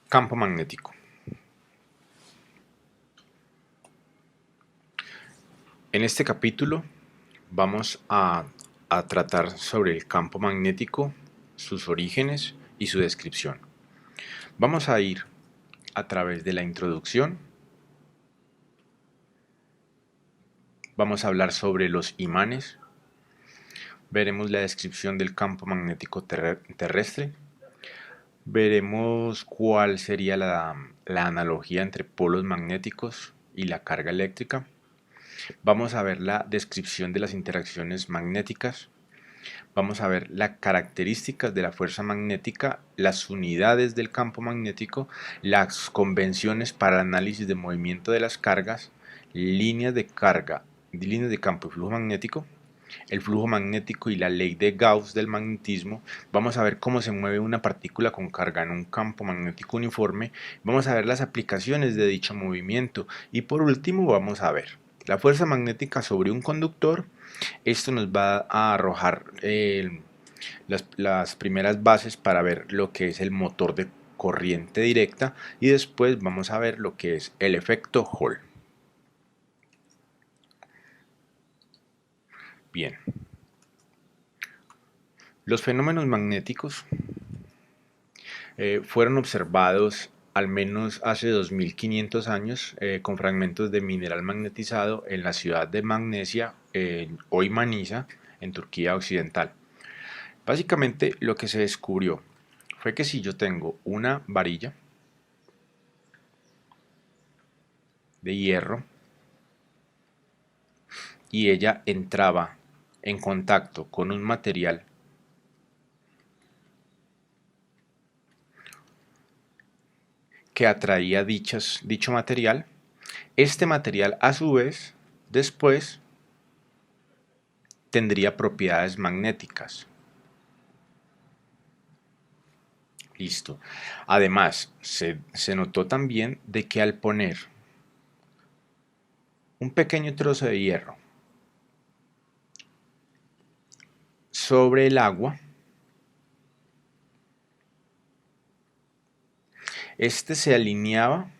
Campo magnético. En este capítulo vamos a tratar sobre el campo magnético, sus orígenes y su descripción. Vamos a ir a través de la introducción. Vamos a hablar sobre los imanes. Veremos la descripción del campo magnético terrestre. Veremos cuál sería la analogía entre polos magnéticos y la carga eléctrica. Vamos a ver la descripción de las interacciones magnéticas. Vamos a ver las características de la fuerza magnética, las unidades del campo magnético, las convenciones para el análisis de movimiento de las cargas, líneas de carga, líneas de campo y flujo magnético, el flujo magnético y la ley de Gauss del magnetismo. Vamos a ver cómo se mueve una partícula con carga en un campo magnético uniforme. Vamos a ver las aplicaciones de dicho movimiento y por último vamos a ver la fuerza magnética sobre un conductor. Esto nos va a arrojar las primeras bases para ver lo que es el motor de corriente directa y después vamos a ver lo que es el efecto Hall. Bien, los fenómenos magnéticos fueron observados al menos hace 2500 años con fragmentos de mineral magnetizado en la ciudad de Magnesia, hoy Manisa, en Turquía occidental. Básicamente lo que se descubrió fue que si yo tengo una varilla de hierro y ella entraba en contacto con un material que atraía dicho material, este material a su vez después tendría propiedades magnéticas. Listo. Además, se notó también de que al poner un pequeño trozo de hierro sobre el agua, este se alineaba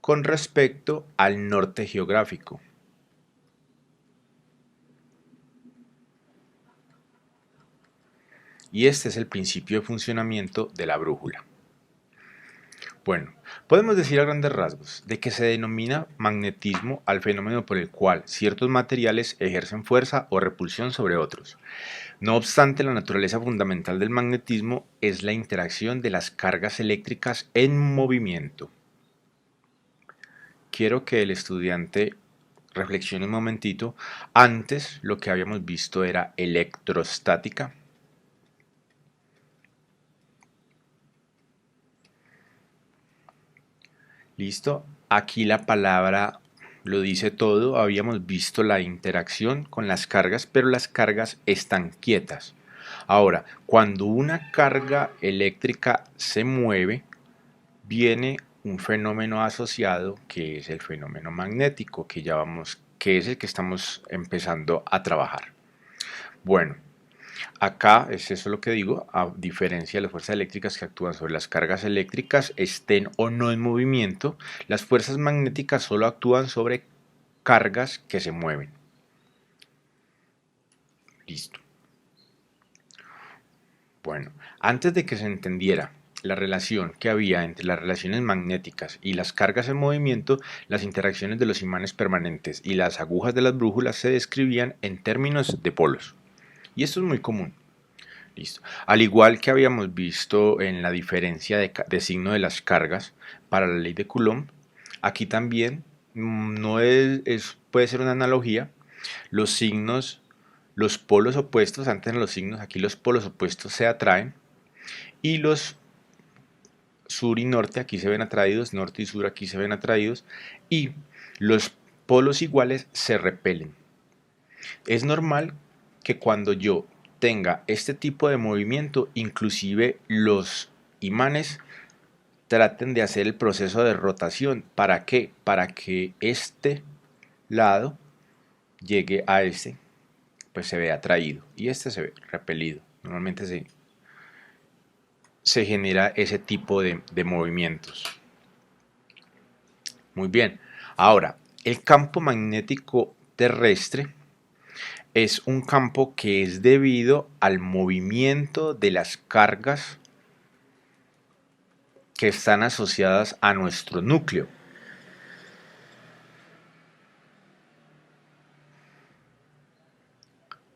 con respecto al norte geográfico. Y este es el principio de funcionamiento de la brújula. Bueno, podemos decir a grandes rasgos de que se denomina magnetismo al fenómeno por el cual ciertos materiales ejercen fuerza o repulsión sobre otros. No obstante, la naturaleza fundamental del magnetismo es la interacción de las cargas eléctricas en movimiento. Quiero que el estudiante reflexione un momentito. Antes lo que habíamos visto era electrostática. Listo. Aquí la palabra lo dice todo. Habíamos visto la interacción con las cargas, pero las cargas están quietas. Ahora, cuando una carga eléctrica se mueve, viene un fenómeno asociado que es el fenómeno magnético, que es el que estamos empezando a trabajar. Bueno, acá es eso lo que digo, a diferencia de las fuerzas eléctricas que actúan sobre las cargas eléctricas, estén o no en movimiento, las fuerzas magnéticas solo actúan sobre cargas que se mueven. Listo. Bueno, antes de que se entendiera la relación que había entre las relaciones magnéticas y las cargas en movimiento, las interacciones de los imanes permanentes y las agujas de las brújulas se describían en términos de polos. Y esto es muy común. Listo. Al igual que habíamos visto en la diferencia de signo de las cargas para la ley de Coulomb, aquí también no puede ser una analogía. Los signos, los polos opuestos, antes en los signos, aquí los polos opuestos se atraen y los sur y norte aquí se ven atraídos, norte y sur aquí se ven atraídos y los polos iguales se repelen. Es normal que cuando yo tenga este tipo de movimiento, inclusive los imanes traten de hacer el proceso de rotación. ¿Para qué? Para que este lado llegue a este, pues se ve atraído y este se ve repelido. Normalmente se genera ese tipo de movimientos. Muy bien. Ahora, el campo magnético terrestre es un campo que es debido al movimiento de las cargas que están asociadas a nuestro núcleo.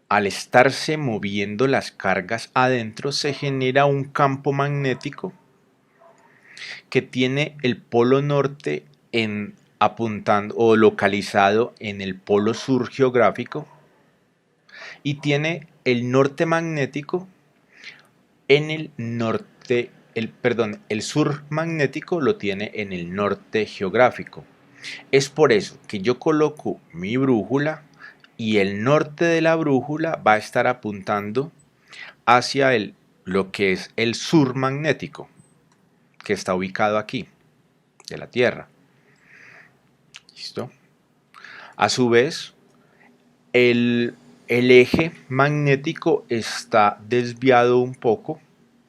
Al estarse moviendo las cargas adentro, se genera un campo magnético que tiene el polo norte apuntando o localizado en el polo sur geográfico y tiene el norte magnético en el norte, el sur magnético lo tiene en el norte geográfico. Es por eso que yo coloco mi brújula y el norte de la brújula va a estar apuntando hacia lo que es el sur magnético, que está ubicado aquí, de la Tierra. ¿Listo? A su vez, el eje magnético está desviado un poco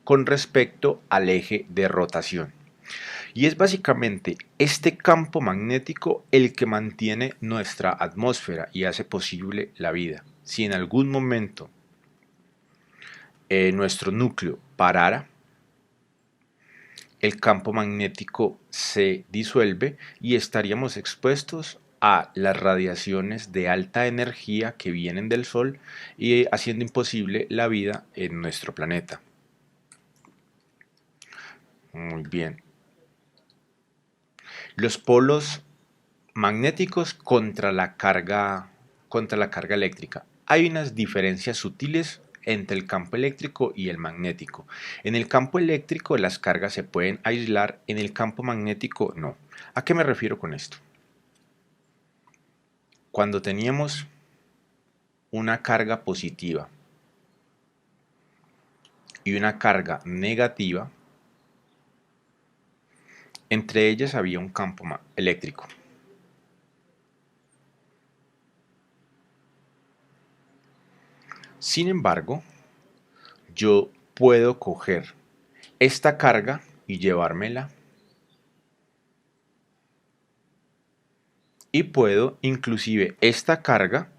con respecto al eje de rotación. Y es básicamente este campo magnético el que mantiene nuestra atmósfera y hace posible la vida. Si en algún momento nuestro núcleo parara, el campo magnético se disuelve y estaríamos expuestos a las radiaciones de alta energía que vienen del Sol y haciendo imposible la vida en nuestro planeta. Muy bien. Los polos magnéticos contra la carga eléctrica. Hay unas diferencias sutiles entre el campo eléctrico y el magnético. En el campo eléctrico las cargas se pueden aislar, en el campo magnético no. ¿A qué me refiero con esto? Cuando teníamos una carga positiva y una carga negativa, entre ellas había un campo eléctrico. Sin embargo, yo puedo coger esta carga y llevármela, y puedo inclusive esta carga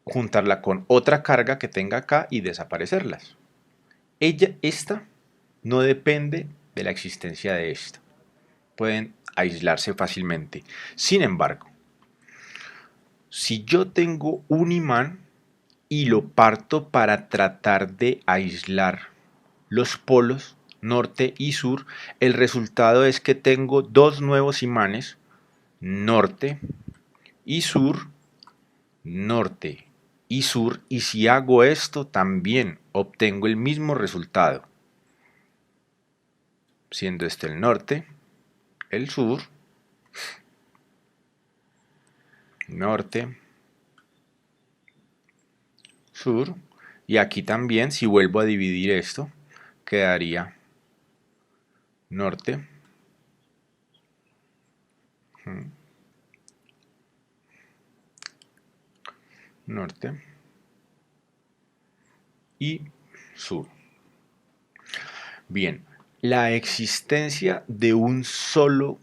juntarla con otra carga que tenga acá y desaparecerlas. Esta no depende de la existencia de esta. Pueden aislarse fácilmente. Sin embargo, si yo tengo un imán y lo parto para tratar de aislar los polos norte y sur, el resultado es que tengo dos nuevos imanes, norte y sur, norte y sur, y si hago esto también obtengo el mismo resultado, siendo este el norte, el sur, norte, sur, y aquí también si vuelvo a dividir esto, quedaría norte, norte y sur. Bien, la existencia de un solo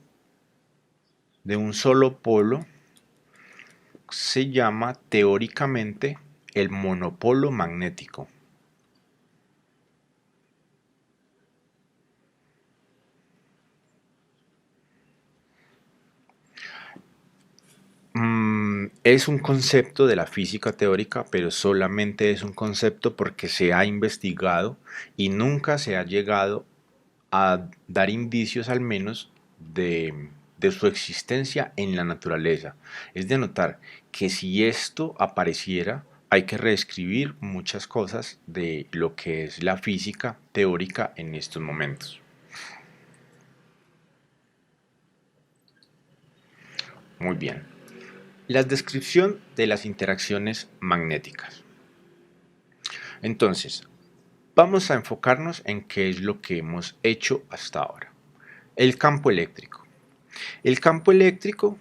polo se llama teóricamente el monopolo magnético. Es un concepto de la física teórica, pero solamente es un concepto porque se ha investigado y nunca se ha llegado a dar indicios al menos de su existencia en la naturaleza. Es de notar que si esto apareciera, hay que reescribir muchas cosas de lo que es la física teórica en estos momentos. Muy bien. La descripción de las interacciones magnéticas. Entonces, vamos a enfocarnos en qué es lo que hemos hecho hasta ahora. El campo eléctrico. El campo eléctrico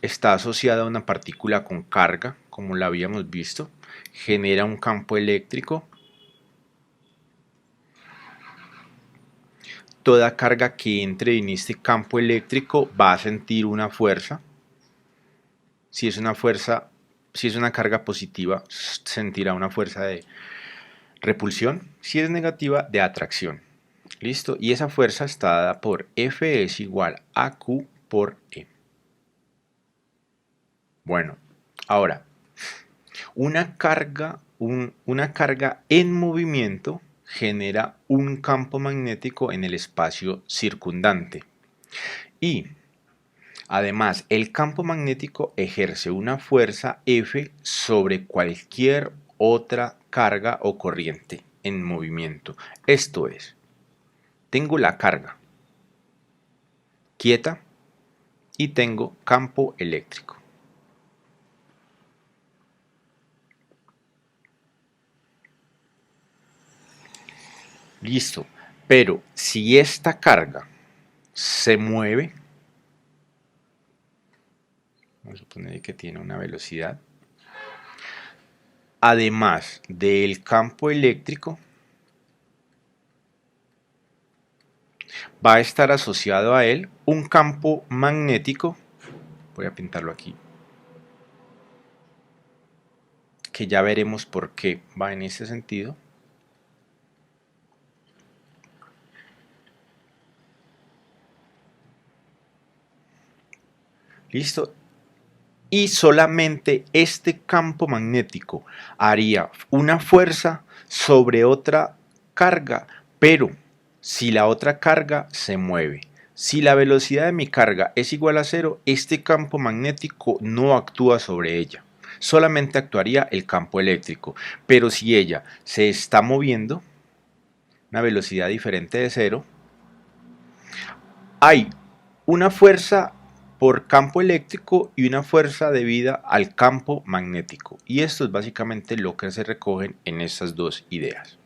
está asociado a una partícula con carga, como la habíamos visto, genera un campo eléctrico toda carga que entre en este campo eléctrico va a sentir una fuerza. Si es una carga positiva, sentirá una fuerza de repulsión. Si es negativa, de atracción. ¿Listo? Y esa fuerza está dada por F es igual a Q por E. Bueno, ahora, una carga en movimiento genera un campo magnético en el espacio circundante. Y además, el campo magnético ejerce una fuerza F sobre cualquier otra carga o corriente en movimiento. Esto es, tengo la carga quieta y tengo campo eléctrico. Listo, pero si esta carga se mueve, vamos a suponer que tiene una velocidad, además del campo eléctrico, va a estar asociado a él un campo magnético, voy a pintarlo aquí, que ya veremos por qué va en ese sentido. Listo. Y solamente este campo magnético haría una fuerza sobre otra carga, pero si la otra carga se mueve. Si la velocidad de mi carga es igual a 0, este campo magnético no actúa sobre ella. Solamente actuaría el campo eléctrico. Pero si ella se está moviendo, una velocidad diferente de 0, hay una fuerza por campo eléctrico y una fuerza debida al campo magnético. Y esto es básicamente lo que se recogen en estas dos ideas.